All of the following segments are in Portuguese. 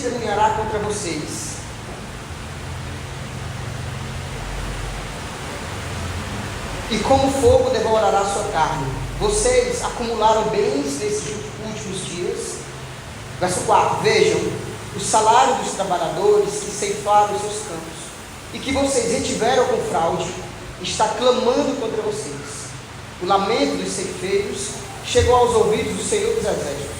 testemunhará contra vocês. E como fogo devorará sua carne. Vocês acumularam bens nesses últimos dias. Verso 4, vejam, o salário dos trabalhadores que ceifaram os seus campos, e que vocês retiveram com fraude, está clamando contra vocês. O lamento dos ceifeiros chegou aos ouvidos do Senhor dos Exércitos.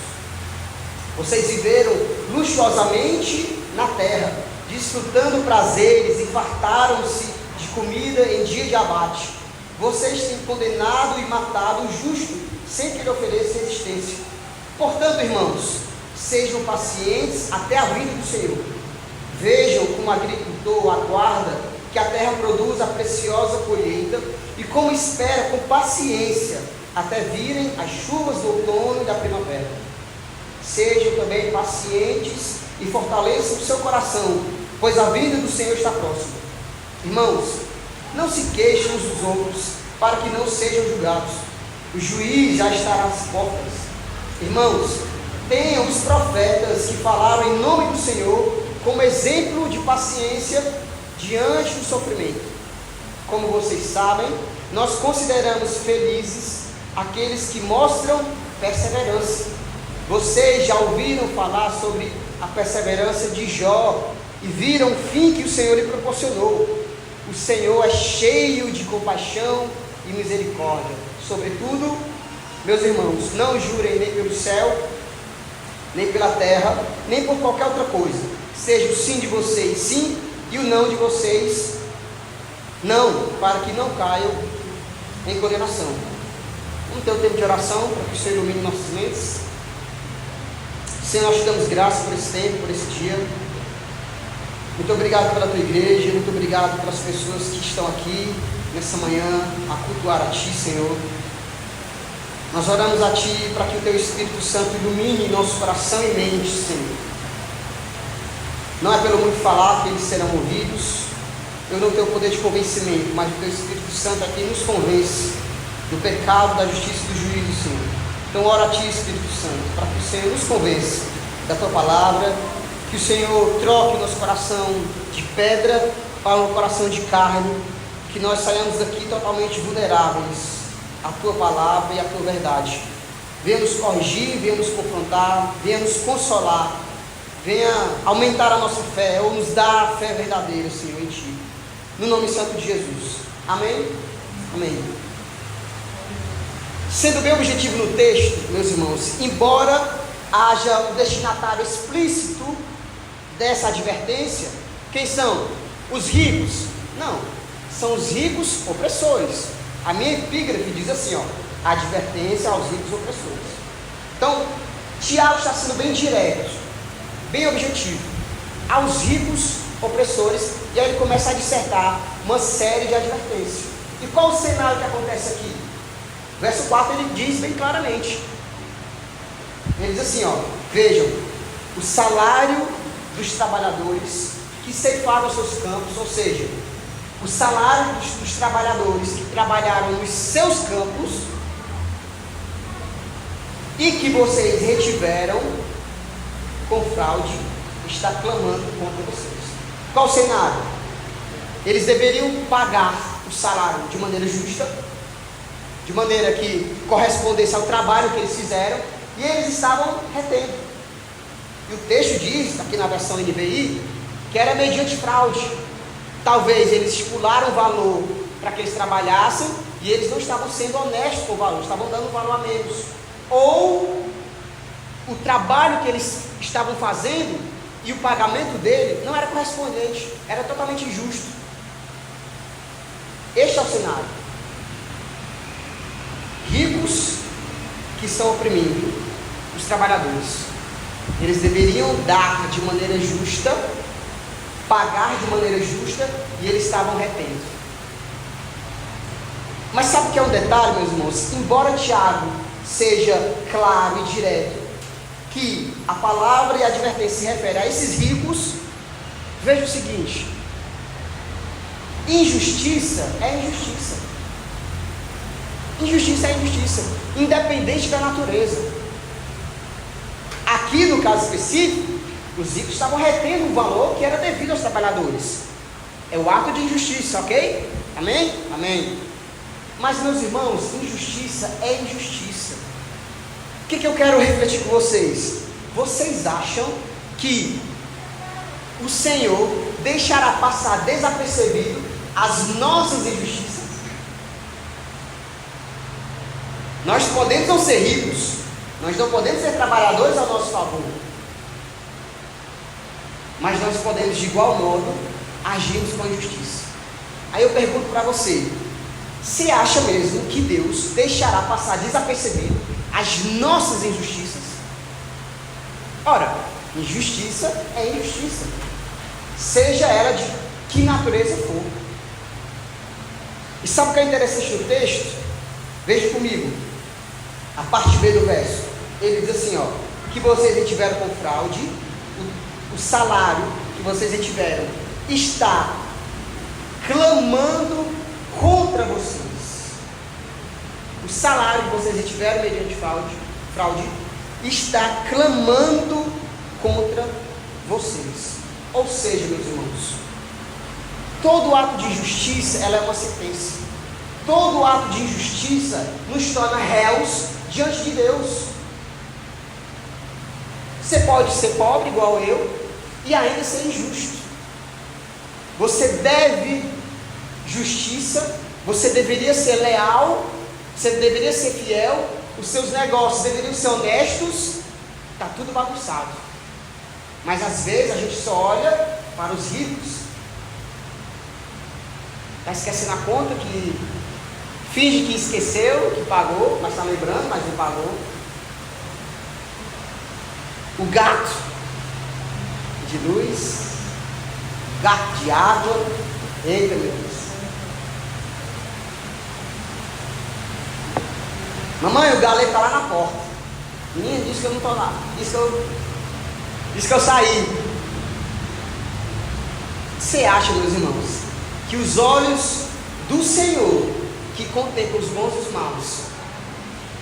Vocês viveram luxuosamente na terra, desfrutando prazeres e fartaram-se de comida em dia de abate. Vocês têm condenado e matado o justo, sem que ele ofereça resistência. Portanto, irmãos, sejam pacientes até a vinda do Senhor. Vejam como o agricultor aguarda que a terra produza a preciosa colheita, e como espera com paciência até virem as chuvas do outono e da primavera. Sejam também pacientes e fortaleçam o seu coração, pois a vinda do Senhor está próxima. Irmãos, não se queixem uns dos outros, para que não sejam julgados. O juiz já está às portas. Irmãos, tenham os profetas que falaram em nome do Senhor como exemplo de paciência diante do sofrimento. Como vocês sabem, nós consideramos felizes aqueles que mostram perseverança. Vocês já ouviram falar sobre a perseverança de Jó e viram o fim que o Senhor lhe proporcionou. O Senhor é cheio de compaixão e misericórdia. Sobretudo, meus irmãos, não jurem nem pelo céu, nem pela terra, nem por qualquer outra coisa. Seja o sim de vocês sim, e o não de vocês não, para que não caiam em condenação. Vamos ter um tempo de oração, para que o Senhor ilumine nossas mentes. Senhor, nós te damos graça por esse tempo, por esse dia. Muito obrigado pela tua igreja, muito obrigado pelas pessoas que estão aqui nessa manhã a cultuar a ti, Senhor. Nós oramos a ti para que o teu Espírito Santo ilumine nosso coração e mente, Senhor. Não é pelo muito falar que eles serão ouvidos. Eu não tenho o poder de convencimento, mas o teu Espírito Santo aqui nos convence do pecado, da justiça e do juízo, Senhor. Então ora a ti, Espírito Santo, para que o Senhor nos convença da tua palavra, que o Senhor troque o nosso coração de pedra para um coração de carne, que nós saiamos daqui totalmente vulneráveis à tua palavra e à tua verdade. Venha nos corrigir, venha nos confrontar, venha nos consolar, venha aumentar a nossa fé, ou nos dar a fé verdadeira, Senhor, em ti. No nome santo de Jesus. Amém? Amém. Sendo bem objetivo no texto, meus irmãos, embora haja o destinatário explícito dessa advertência, quem são? Os ricos? Não, são os ricos opressores. A minha epígrafe diz assim, advertência aos ricos opressores. Então, Tiago está sendo bem direto, bem objetivo, aos ricos opressores, e aí ele começa a dissertar uma série de advertências. E qual o cenário que acontece aqui? Verso 4 ele diz bem claramente, ele diz assim, vejam, o salário dos trabalhadores que ceifaram os seus campos, ou seja, o salário dos trabalhadores que trabalharam nos seus campos e que vocês retiveram com fraude, está clamando contra vocês. Qual o cenário? Eles deveriam pagar o salário de maneira justa, de maneira que correspondesse ao trabalho que eles fizeram, e eles estavam retendo. E o texto diz, aqui na versão NVI, que era mediante fraude. Talvez eles estipularam o valor para que eles trabalhassem, e eles não estavam sendo honestos com o valor, estavam dando um valor a menos. Ou o trabalho que eles estavam fazendo e o pagamento dele não era correspondente, era totalmente injusto. Este é o cenário. Ricos que estão oprimindo os trabalhadores. Eles deveriam dar de maneira justa, pagar de maneira justa, e eles estavam retendo. Mas sabe o que é um detalhe, meus irmãos? Embora Tiago seja claro e direto que a palavra e a advertência se refere a esses ricos, veja o seguinte: injustiça é injustiça. Injustiça é injustiça, independente da natureza. Aqui no caso específico, Os ricos estavam retendo um valor que era devido aos trabalhadores. É o ato de injustiça, ok? Amém? Amém. Mas, meus irmãos, injustiça é injustiça. O que eu quero refletir com vocês? Vocês acham que o Senhor deixará passar desapercebido as nossas injustiças? Nós podemos não ser ricos, nós não podemos ser trabalhadores ao nosso favor, mas nós podemos de igual modo agirmos com justiça. Aí eu pergunto para você: você acha mesmo que Deus deixará passar desapercebido as nossas injustiças? Ora, injustiça é injustiça, seja ela de que natureza for. E sabe o que é interessante no texto? Veja comigo, a parte B do verso. Ele diz assim, ó: que vocês retiveram com fraude, o salário que vocês retiveram está clamando contra vocês. O salário que vocês retiveram mediante fraude está clamando contra vocês. Ou seja, meus irmãos, todo ato de injustiça, ela é uma sentença. Todo ato de injustiça nos torna réus diante de Deus. Você pode ser pobre igual eu e ainda ser injusto. Você deve justiça, você deveria ser leal, você deveria ser fiel, os seus negócios deveriam ser honestos. Está tudo bagunçado. Mas às vezes a gente só olha para os ricos, está esquecendo a conta, que finge que esqueceu, que pagou, mas está lembrando, mas não pagou. O gato de luz, gato de água. Eita, meu Deus. Mamãe, o galego está lá na porta. Menina, disse que eu não estou lá. Disse que eu saí. Você acha, meus irmãos, que os olhos do Senhor, que contemplam os bons e os maus,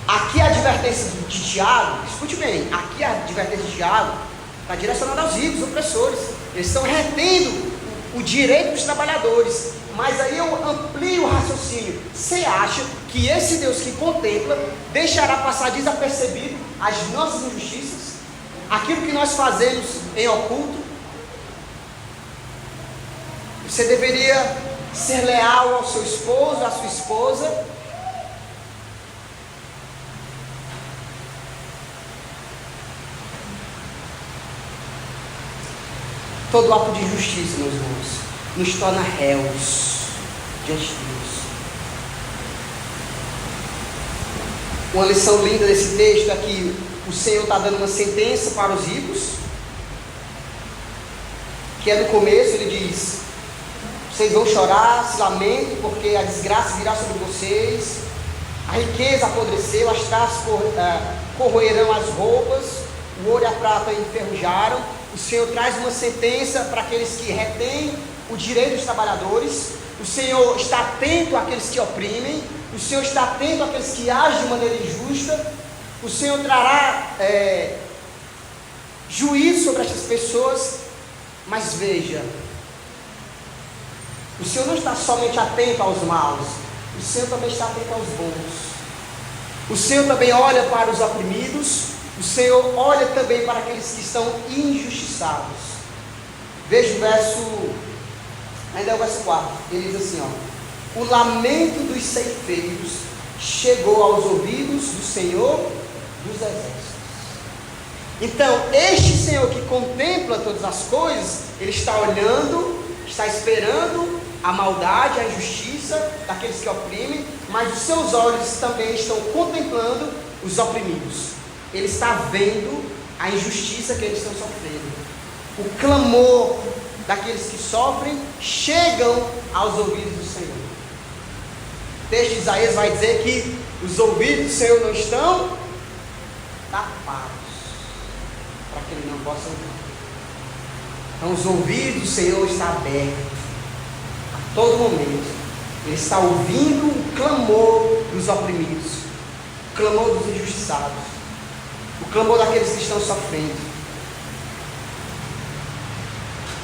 aqui a advertência de Tiago, escute bem, aqui a advertência de Tiago está direcionada aos ricos, opressores. Eles estão retendo o direito dos trabalhadores. Mas aí eu amplio o raciocínio. Você acha que esse Deus que contempla deixará passar desapercebido as nossas injustiças? Aquilo que nós fazemos em oculto? Você deveria ser leal ao seu esposo, à sua esposa. Todo ato de injustiça, meus irmãos, nos torna réus diante de Deus. Uma lição linda desse texto é que o Senhor está dando uma sentença para os ricos, que é no começo. Ele diz: vocês vão chorar, se lamentem, porque a desgraça virá sobre vocês, a riqueza apodreceu, as traças corroerão as roupas, o ouro e a prata enferrujaram. O Senhor traz uma sentença para aqueles que retêm o direito dos trabalhadores. O Senhor está atento àqueles que oprimem. O Senhor está atento àqueles que agem de maneira injusta. O Senhor trará juízo sobre estas pessoas. Mas veja, o Senhor não está somente atento aos maus, o Senhor também está atento aos bons. O Senhor também olha para os oprimidos. O Senhor olha também para aqueles que estão injustiçados. Veja o verso, ainda é o verso 4. Ele diz assim, ó: o lamento dos ceifeiros chegou aos ouvidos do Senhor dos exércitos. Então, este Senhor que contempla todas as coisas, Ele está olhando, está esperando a maldade, a injustiça daqueles que oprimem, mas os seus olhos também estão contemplando os oprimidos. Ele está vendo a injustiça que eles estão sofrendo. O clamor daqueles que sofrem chegam aos ouvidos do Senhor. O texto de Isaías vai dizer que os ouvidos do Senhor não estão tapados, para que Ele não possa ouvir. Então os ouvidos do Senhor estão abertos a todo momento. Ele está ouvindo o clamor dos oprimidos, o clamor dos injustiçados, o clamor daqueles que estão sofrendo.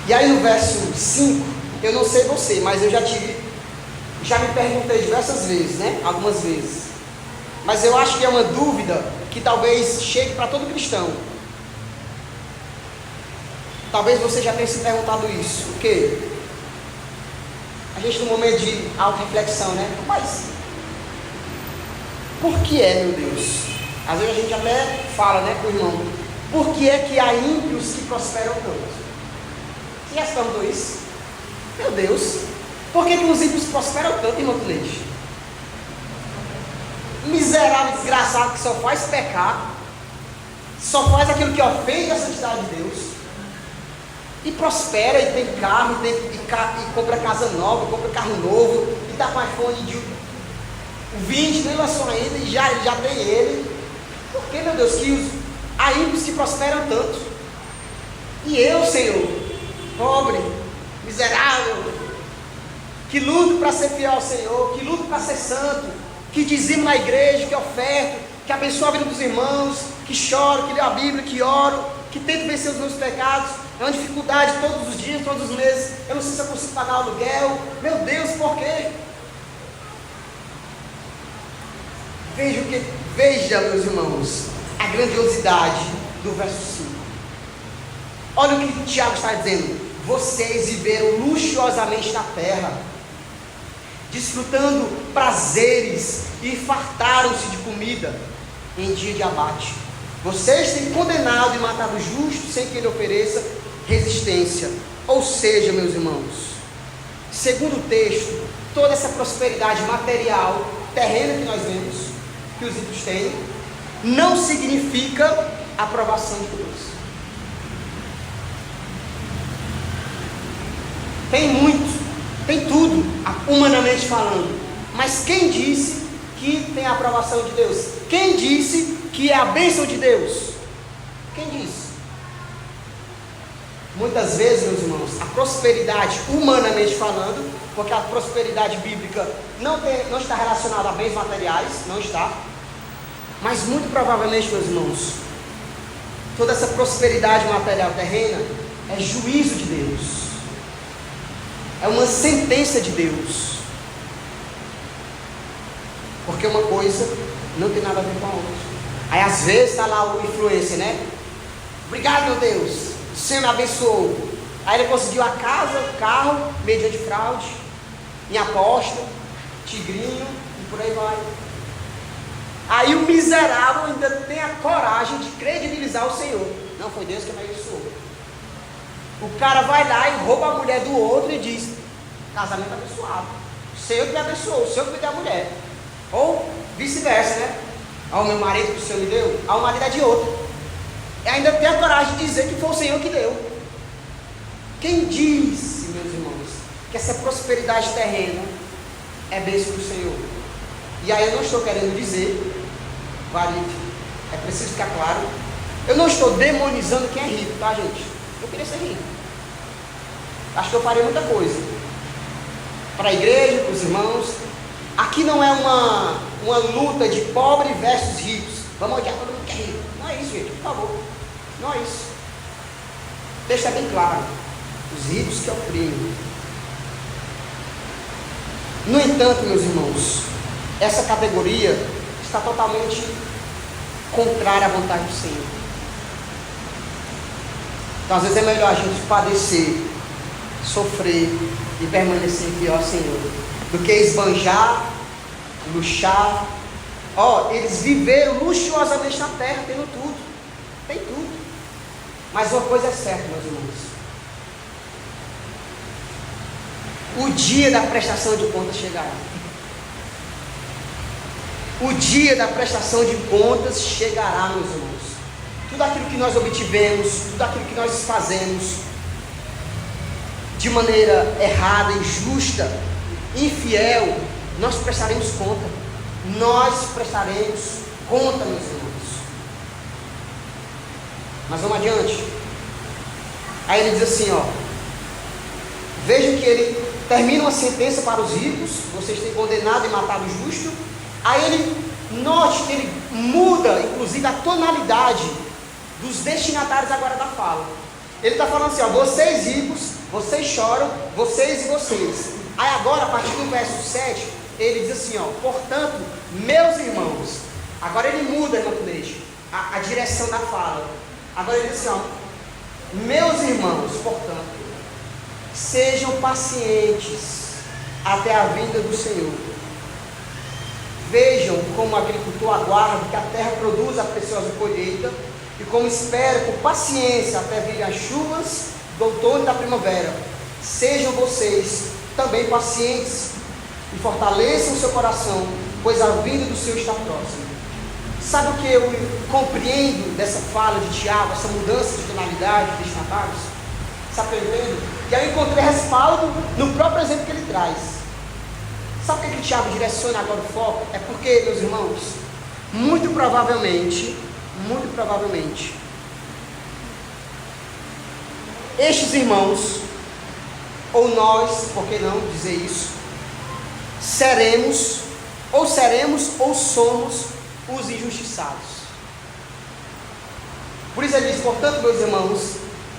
E aí no verso 5, eu não sei você, mas eu já me perguntei diversas vezes, né? Algumas vezes. Mas eu acho que é uma dúvida que talvez chegue para todo cristão. Talvez você já tenha se perguntado isso. O quê? A gente no momento de auto-reflexão, né? Mas por que é, meu Deus? Às vezes a gente até fala, né, com o irmão, por que é que há ímpios que prosperam tanto? Você já se perguntou isso? Meu Deus, por que os ímpios prosperam tanto, irmão Cleide? Miserável, desgraçado, que só faz pecar, só faz aquilo que ofende a santidade de Deus, e prospera, e tem carro, e compra casa nova, compra carro novo, e está com iPhone de 20, nem lançou ainda, e já tem ele. Por que, meu Deus, que há ímpios que prosperam tanto? E eu, Senhor, pobre, miserável, que luto para ser fiel ao Senhor, que luto para ser santo, que dizimo na igreja, que oferto, que abençoo a vida dos irmãos, que choro, que leio a Bíblia, que oro, que tento vencer os meus pecados, é uma dificuldade todos os dias, todos os meses, eu não sei se eu consigo pagar o aluguel, meu Deus, por quê? Veja, meus irmãos, a grandiosidade do verso 5. Olha o que Tiago está dizendo: vocês viveram luxuosamente na terra, desfrutando prazeres e fartaram-se de comida em dia de abate. Vocês têm condenado e matado o justo sem que ele ofereça resistência. Ou seja, meus irmãos, segundo o texto, toda essa prosperidade material, terrena que nós vemos, que os ímpios têm, não significa a aprovação de Deus. Tem muito, tem tudo, humanamente falando, mas quem disse que tem a aprovação de Deus? Quem disse que é a bênção de Deus? Quem disse? Muitas vezes, meus irmãos, a prosperidade, humanamente falando, porque a prosperidade bíblica não está relacionada a bens materiais, não está, mas muito provavelmente, meus irmãos, toda essa prosperidade material terrena é juízo de Deus, é uma sentença de Deus, porque uma coisa não tem nada a ver com a outra. Aí às vezes está lá o influencer, né? Obrigado, meu Deus, o Senhor me abençoou. Aí ele conseguiu a casa, o carro, mediante fraude, em aposta, tigrinho e por aí vai. Aí o miserável ainda tem a coragem de credibilizar o Senhor. Não, foi Deus que me abençoou. O cara vai lá e rouba a mulher do outro e diz: casamento abençoado, o Senhor que me abençoou, o Senhor que me deu a mulher. Ou vice-versa, né? Ao meu marido que o Senhor me deu, ao marido é de outro. E ainda tem a coragem de dizer que foi o Senhor que deu. Quem disse, meus irmãos, que essa prosperidade terrena é bênção do Senhor? E aí eu não estou querendo dizer, é preciso ficar claro, eu não estou demonizando quem é rico, tá, gente? Eu queria ser rico, acho que eu faria muita coisa para a igreja, para os irmãos. Aqui não é uma luta de pobre versus ricos, vamos odiar todo mundo que é rico, não é isso, gente, por favor, não é isso. Deixa bem claro, os ricos que oprimem. No entanto, meus irmãos, essa categoria está totalmente contrária à vontade do Senhor. Então às vezes é melhor a gente padecer, sofrer e permanecer fiel ao Senhor, do que esbanjar, luxar. Eles viveram luxuosamente na terra, tendo tudo, tem tudo. Mas uma coisa é certa, meus irmãos: o dia da prestação de contas chegará. O dia da prestação de contas chegará, meus irmãos. Tudo aquilo que nós obtivemos, tudo aquilo que nós fazemos de maneira errada, injusta, infiel, nós prestaremos conta. Nós prestaremos conta, meus irmãos. Mas vamos adiante. Aí ele diz assim, veja que ele termina uma sentença para os ricos: vocês têm condenado e matado o justo. Aí ele, note que ele muda inclusive a tonalidade dos destinatários agora da fala. Ele está falando assim, vocês ricos vocês choram, vocês e vocês. Aí agora, a partir do verso 7, ele diz assim, ó, portanto, meus irmãos, agora ele muda, irmão Cleide, a direção da fala. Agora ele diz assim, ó, meus irmãos, portanto, sejam pacientes até a vinda do Senhor. Vejam como o agricultor aguarda que a terra produza a preciosa colheita, e como espera com paciência até virem as chuvas do outono e da primavera. Sejam vocês também pacientes e fortaleçam o seu coração, pois a vinda do Senhor está próxima. Sabe o que eu compreendo dessa fala de Tiago, essa mudança de tonalidade, de destinatários? Sabe o que eu entendo? E eu encontrei respaldo no próprio exemplo que ele traz. Sabe por que Tiago direciona agora o foco? É porque, meus irmãos, muito provavelmente, estes irmãos, ou nós, por que não dizer isso, seremos ou somos os injustiçados. Por isso ele diz, portanto, meus irmãos,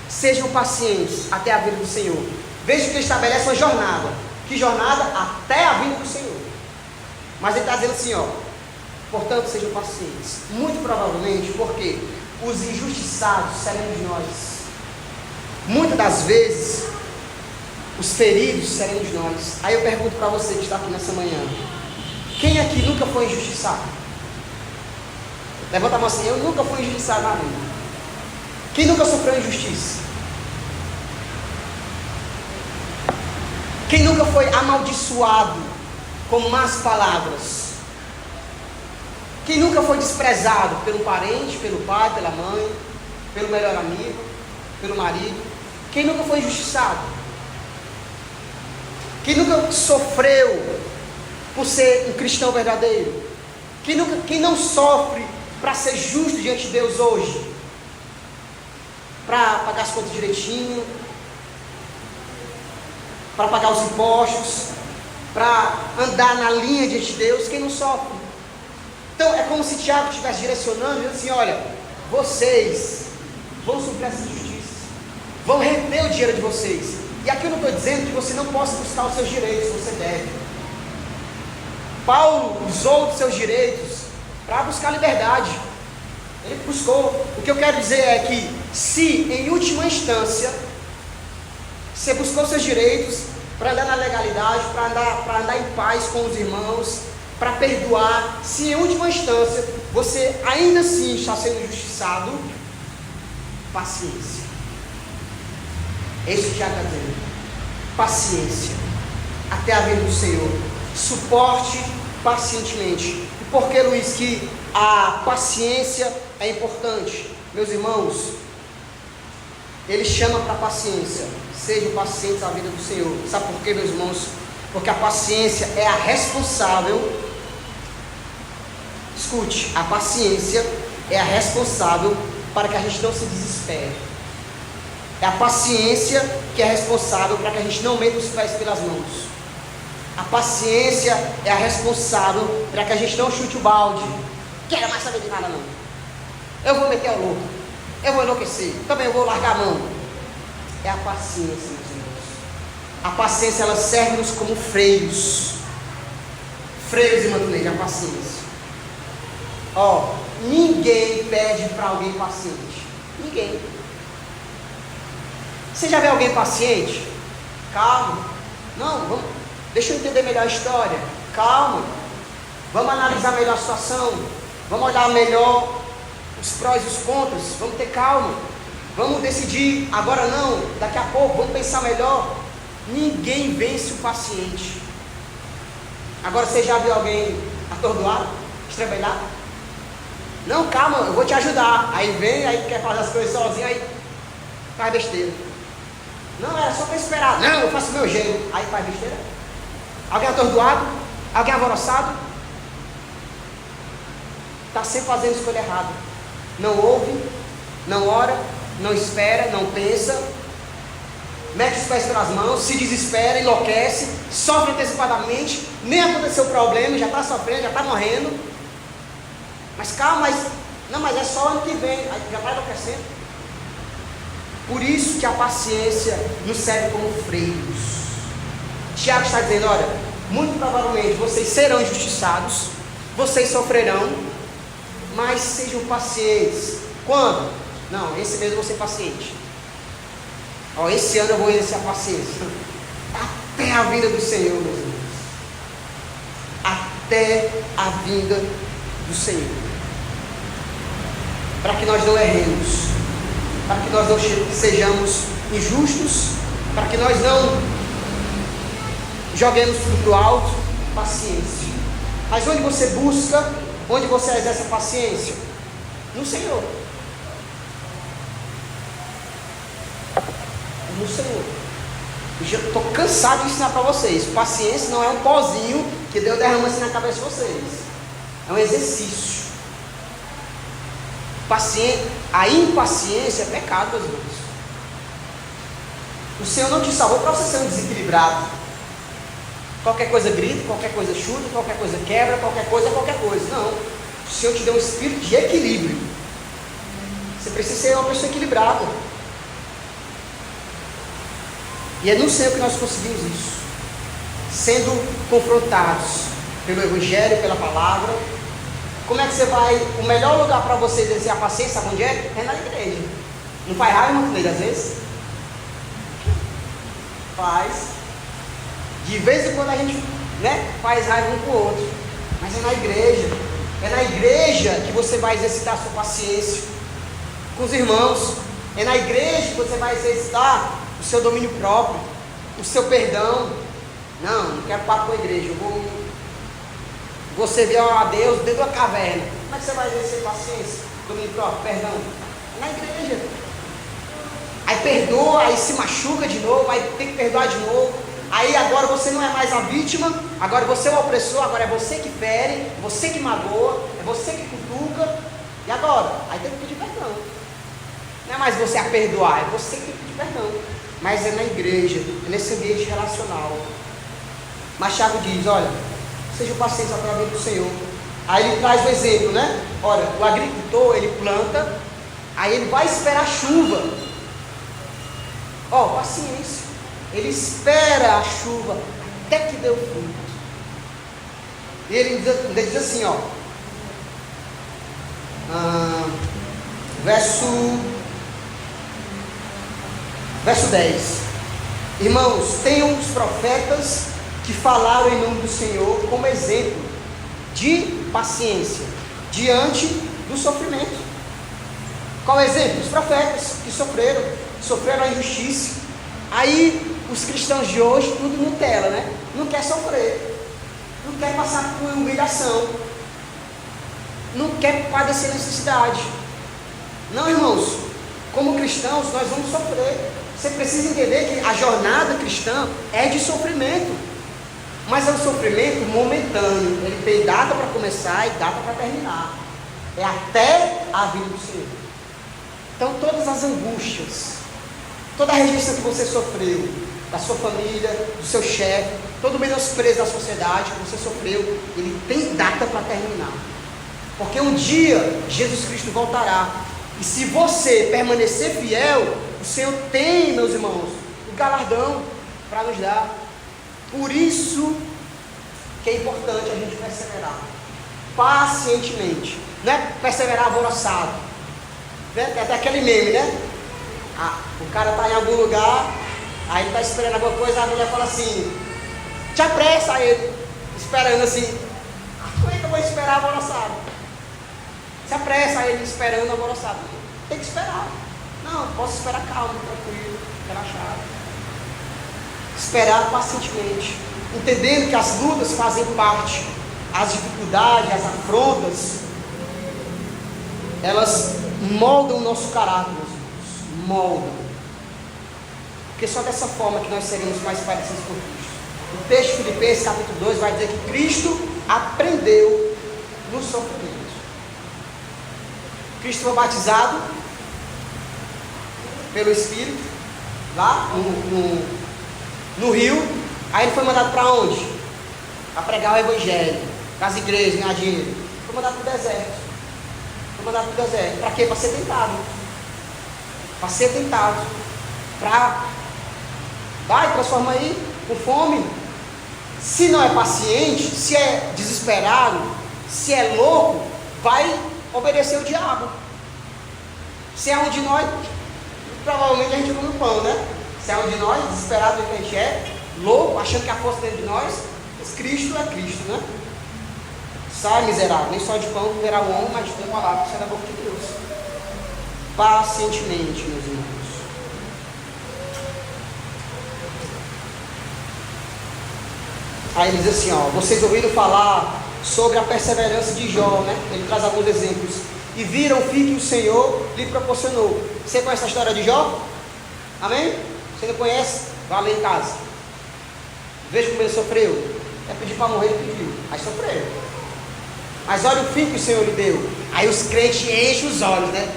sejam pacientes até a vinda do Senhor. Veja que ele estabelece uma jornada. Que jornada? Até a vinda do Senhor. Mas ele está dizendo assim, ó, portanto, sejam pacientes. Muito provavelmente, porque os injustiçados seremos nós. Muitas das vezes, os feridos seremos nós. Aí eu pergunto para você que está aqui nessa manhã, quem aqui nunca foi injustiçado? Levanta a mão assim, eu nunca fui injustiçado na vida. Quem nunca sofreu injustiça? Quem nunca foi amaldiçoado com más palavras? Quem nunca foi desprezado pelo parente, pelo pai, pela mãe, pelo melhor amigo, pelo marido? Quem nunca foi injustiçado? Quem nunca sofreu por ser um cristão verdadeiro? Quem não sofre para ser justo diante de Deus hoje? Para pagar as contas direitinho, para pagar os impostos, para andar na linha diante de Deus? Quem não sofre? Então é como se Tiago estivesse direcionando, dizendo assim, olha, vocês vão sofrer essa injustiça, vão reter o dinheiro de vocês. E aqui eu não estou dizendo que você não possa buscar os seus direitos, você deve. Paulo usou dos seus direitos para buscar liberdade. Ele buscou. O que eu quero dizer é que, se em última instância você buscou seus direitos para andar na legalidade, para andar em paz com os irmãos, para perdoar, se em última instância você ainda assim está sendo injustiçado, paciência. É isso que Tiago está dizendo. Paciência até a vinda do Senhor. Suporte pacientemente. E por que, Luiz, que a paciência é importante? Meus irmãos, ele chama para a paciência. Sejam pacientes à vida do Senhor. Sabe por quê, meus irmãos? Porque a paciência é a responsável. Escute, a paciência é a responsável para que a gente não se desespere. É a paciência que é responsável para que a gente não meta os pés pelas mãos. A paciência é a responsável para que a gente não chute o balde. Quero mais saber de nada não. Eu vou meter o louco. Eu vou enlouquecer. Também eu vou largar a mão. É a paciência, meus irmãos. A paciência, ela serve-nos como freios. Freios e mantilheiros, a paciência. Ó, ninguém pede para alguém paciente. Ninguém. Você já vê alguém paciente? Calma. Não, deixa eu entender melhor a história. Calma. Vamos analisar melhor a situação. Vamos olhar melhor os prós e os contras. Vamos ter calma. Vamos decidir agora não, daqui a pouco, vamos pensar melhor. Ninguém vence o paciente. Agora você já viu alguém atordoado, estrambelhado? Não, calma, eu vou te ajudar. Aí vem, aí quer fazer as coisas sozinho, aí faz besteira. Não, era só para esperar. Não, eu faço o meu jeito. Aí faz besteira. Alguém atordoado? Alguém alvoroçado? Está sempre fazendo a escolha errada. Não ouve, não ora, não espera, não pensa, mete os pés pelas mãos, se desespera, enlouquece, sofre antecipadamente, nem aconteceu o problema, já está sofrendo, já está morrendo. Mas calma, mas é só ano que vem, aí já está enlouquecendo. Por isso que a paciência nos serve como freios. Tiago está dizendo, olha, muito provavelmente vocês serão injustiçados, vocês sofrerão, mas sejam pacientes. Quando? Não, esse mês eu vou ser paciente. Esse ano eu vou exercer a paciência. Até a vinda do Senhor, meus irmãos. Até a vinda do Senhor. Para que nós não erremos. Para que nós não sejamos injustos. Para que nós não joguemos tudo para o alto. Paciência. Mas onde você busca, onde você exerce a paciência? No Senhor. No Senhor. Eu já estou cansado de ensinar para vocês. Paciência não é um pozinho que Deus derrama assim na cabeça de vocês. É um exercício. A impaciência é pecado, meus irmãos. O Senhor não te salvou para você ser um desequilibrado. Qualquer coisa grita, qualquer coisa chuta, qualquer coisa quebra, qualquer coisa é qualquer coisa. Não. O Senhor te deu um espírito de equilíbrio. Você precisa ser uma pessoa equilibrada. E é no Senhor que nós conseguimos isso. Sendo confrontados pelo Evangelho, pela palavra. Como é que você vai? O melhor lugar para você exercer a paciência, sabe onde é? É na igreja. Não faz raiva, irmão, às vezes? Faz. De vez em quando a gente, faz raiva um com o outro. Mas é na igreja. É na igreja que você vai exercitar a sua paciência com os irmãos. É na igreja que você vai exercitar o seu domínio próprio, o seu perdão. Não quero papo com a igreja. Eu vou servir a Deus dentro da caverna. Como é que você vai exercer paciência, domínio próprio, perdão? É na igreja. Aí perdoa, aí se machuca de novo, aí tem que perdoar de novo. Aí agora você não é mais a vítima, agora você é o opressor, agora é você que fere, é você que magoa, é você que cutuca. E agora? Aí tem que pedir perdão. Não é mais você a perdoar, é você que tem que pedir perdão. Mas é na igreja, é nesse ambiente relacional. Mas Tiago diz, olha, seja paciente até a vinda do Senhor. Aí ele traz o exemplo, Olha, o agricultor, ele planta, aí ele vai esperar chuva. Paciência. Ele espera a chuva até que dê o fruto. E ele diz assim, verso 10. Irmãos, tenham os profetas que falaram em nome do Senhor como exemplo de paciência diante do sofrimento. Qual é o exemplo? Os profetas que sofreram a injustiça. Aí os cristãos de hoje, tudo Nutella, não quer sofrer, não quer passar por humilhação, não quer padecer necessidade. Não, irmãos, como cristãos nós vamos sofrer. Você precisa entender que a jornada cristã é de sofrimento, mas é um sofrimento momentâneo. Ele tem data para começar e data para terminar. É até a vinda do Senhor. Então todas as angústias, toda a rejeição que você sofreu, da sua família, do seu chefe, todo o menosprezo da sociedade que você sofreu, ele tem data para terminar. Porque um dia Jesus Cristo voltará. E se você permanecer fiel, o Senhor tem, meus irmãos, o galardão para nos dar. Por isso que é importante a gente perseverar pacientemente. Não é perseverar alvoroçado. Tem até aquele meme, o cara está em algum lugar, aí ele está esperando alguma coisa, a mulher fala assim, te apressa, aí ele esperando assim, como é que eu vou esperar alvoroçado? Se apressa, aí ele esperando alvoroçado. Tem que esperar. Não, posso esperar calmo, tranquilo, relaxado. Esperar pacientemente, entendendo que as lutas fazem parte, as dificuldades, as afrontas, elas moldam o nosso caráter, meus irmãos, moldam. Porque só dessa forma que nós seremos mais parecidos com Cristo. O texto de Filipenses capítulo 2 vai dizer que Cristo aprendeu no sofrimento. Cristo foi batizado pelo Espírito lá no rio. Aí ele foi mandado para onde? Para pregar o Evangelho, para as igrejas, ganhar dinheiro. Foi mandado para o deserto. Para quê? Para ser tentado. Para ser tentado. Vai, transforma aí, com fome. Se não é paciente, se é desesperado, se é louco, vai obedecer o diabo. Se é um de nós, provavelmente a gente come o pão, né? Se é um de nós, desesperado do que a gente é, louco, achando que a força dentro de nós, mas Cristo é Cristo, né? Sai, miserável, nem só de pão viverá o homem, mas de toda palavra que sai da boca de Deus. Pacientemente, meus irmãos. Aí ele diz assim, ó, vocês ouviram falar sobre a perseverança de Jó, né? Ele traz alguns exemplos. E viram o fim que o Senhor lhe proporcionou. Você conhece a história de Jó? Amém? Você não conhece? Vá ler em casa. Veja como ele sofreu. É pedir para morrer, ele pediu. Aí sofreu. Mas olha o fim que o Senhor lhe deu. Aí os crentes enchem os olhos, né?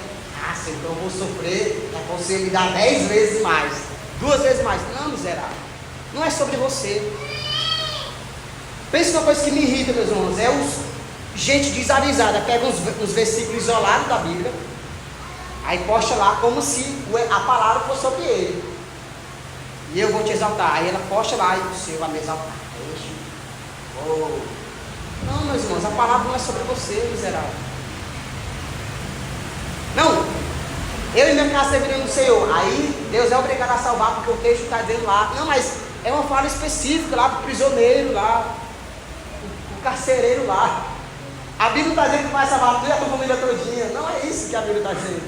Ah, Senhor, então eu vou sofrer, é você me dar 10 vezes mais, 2 vezes mais. Não, miserável. Não é sobre você. Pensa numa coisa que me irrita, meus irmãos. É gente desavisada. Pega uns versículos isolados da Bíblia. Aí posta lá como se a palavra fosse sobre ele. E eu vou te exaltar. Aí ela posta lá e o Senhor vai me exaltar. Oh. Não, meus irmãos, a palavra não é sobre você, miserável. Não, eu e minha casa serviremos no Senhor. Aí Deus é obrigado a salvar, porque o texto está dizendo lá. Não, mas é uma fala específica lá para o prisioneiro lá, o carcereiro lá. A Bíblia está dizendo que vai salvar tu e a tua família todinha. Não é isso que a Bíblia está dizendo.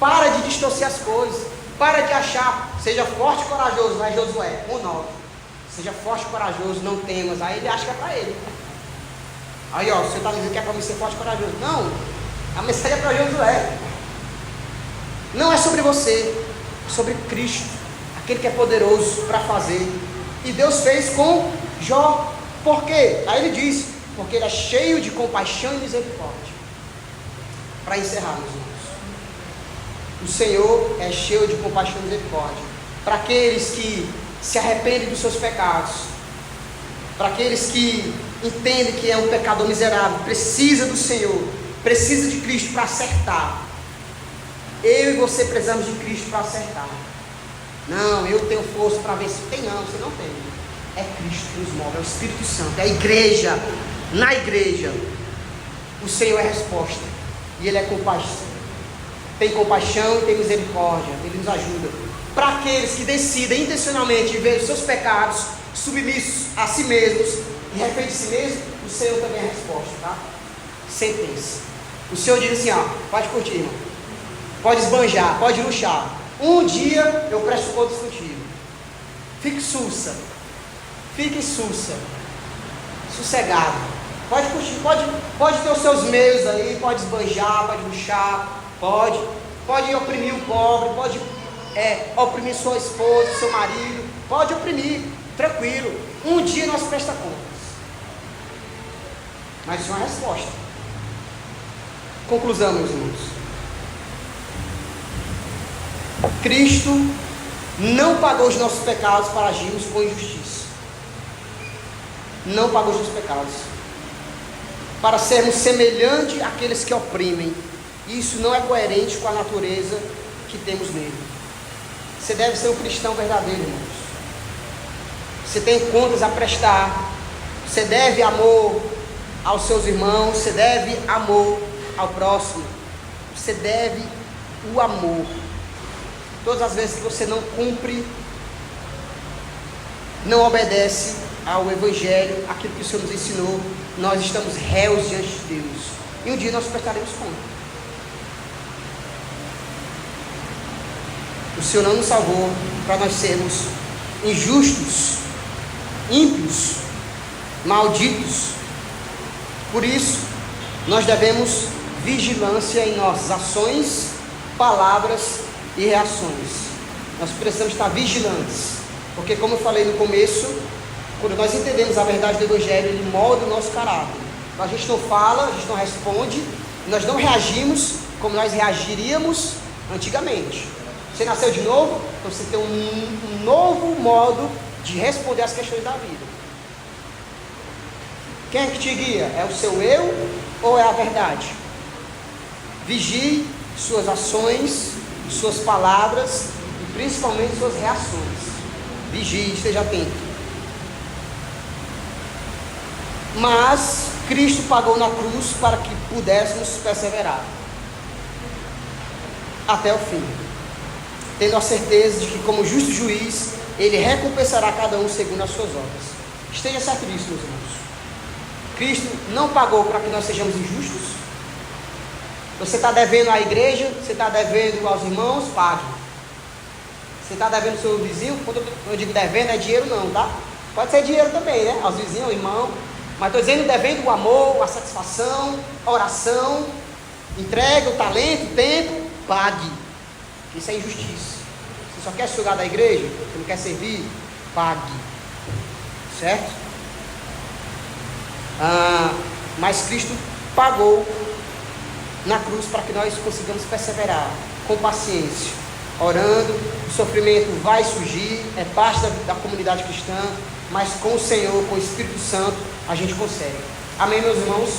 Para de distorcer as coisas. Para de achar. Seja forte e corajoso. Vai Josué 1:9. Seja forte e corajoso, não temas. Aí ele acha que é para ele. Aí ó, você está dizendo que é para mim ser forte e corajoso. Não, a mensagem é para Josué. Não é sobre você, é sobre Cristo, aquele que é poderoso para fazer. E Deus fez com Jó. Por quê? Aí ele diz, porque ele é cheio de compaixão e misericórdia. Para encerrar, meus irmãos, o Senhor é cheio de compaixão e misericórdia para aqueles que se arrependem dos seus pecados, para aqueles que entendem que é um pecador miserável, precisa do Senhor, precisa de Cristo para acertar. Eu e você precisamos de Cristo para acertar. Não, eu tenho força para vencer. Tem não, você não tem. É Cristo que nos move, é o Espírito Santo, é a igreja. Na igreja, o Senhor é a resposta. E Ele é compaixão. Tem compaixão e tem misericórdia. Ele nos ajuda. Para aqueles que decidem intencionalmente viver os seus pecados, submissos a si mesmos e refém de si mesmo, o Senhor também é a resposta, tá? Sentença. O Senhor diz assim, ó, pode curtir, irmão. Pode esbanjar, pode luxar. Um dia eu presto contas contigo. Fique sussa. Fique sussa. Sossegado. Pode curtir, pode ter os seus meios aí, pode esbanjar, pode luxar, pode oprimir o pobre, pode oprimir sua esposa, seu marido, pode oprimir, tranquilo. Um dia nós prestamos contas. Mas isso é uma resposta. Conclusão, meus irmãos. Cristo não pagou os nossos pecados para agirmos com injustiça. Não pagou os nossos pecados para sermos semelhantes àqueles que oprimem. Isso não é coerente com a natureza que temos nele. Você deve ser um cristão verdadeiro, irmãos. Você tem contas a prestar. Você deve amor aos seus irmãos. Você deve amor ao próximo. Você deve o amor. Todas as vezes que você não cumpre, não obedece ao Evangelho, aquilo que o Senhor nos ensinou, nós estamos réus diante de Deus. E um dia nós prestaremos conta. O Senhor não nos salvou para nós sermos injustos, ímpios, malditos. Por isso, nós devemos vigilância em nossas ações, palavras e reações. Nós precisamos estar vigilantes, porque como eu falei no começo, quando nós entendemos a verdade do Evangelho, ele molda o nosso caráter. A gente não fala, a gente não responde, nós não reagimos como nós reagiríamos antigamente. Você nasceu de novo, então você tem um novo modo de responder às questões da vida. Quem é que te guia? É o seu eu ou é a verdade? Vigie suas ações, suas palavras, e principalmente suas reações. Vigie, esteja atento. Mas Cristo pagou na cruz para que pudéssemos perseverar até o fim, tendo a certeza de que, como justo juiz, Ele recompensará cada um segundo as suas obras. Esteja certo disso, meus irmãos. Cristo não pagou para que nós sejamos injustos. Você está devendo à igreja, você está devendo aos irmãos, pague. Você está devendo ao seu vizinho, quando eu digo devendo, é dinheiro não, tá? Pode ser dinheiro também, né? Aos vizinhos, ao irmão. Mas estou dizendo devendo o amor, a satisfação, a oração, entrega o talento, o tempo, pague. Isso é injustiça. Você só quer sugar da igreja, você não quer servir, pague. Certo? Mas Cristo pagou na cruz para que nós consigamos perseverar com paciência, orando. O sofrimento vai surgir, é parte da comunidade cristã, mas com o Senhor, com o Espírito Santo, a gente consegue. Amém, meus irmãos?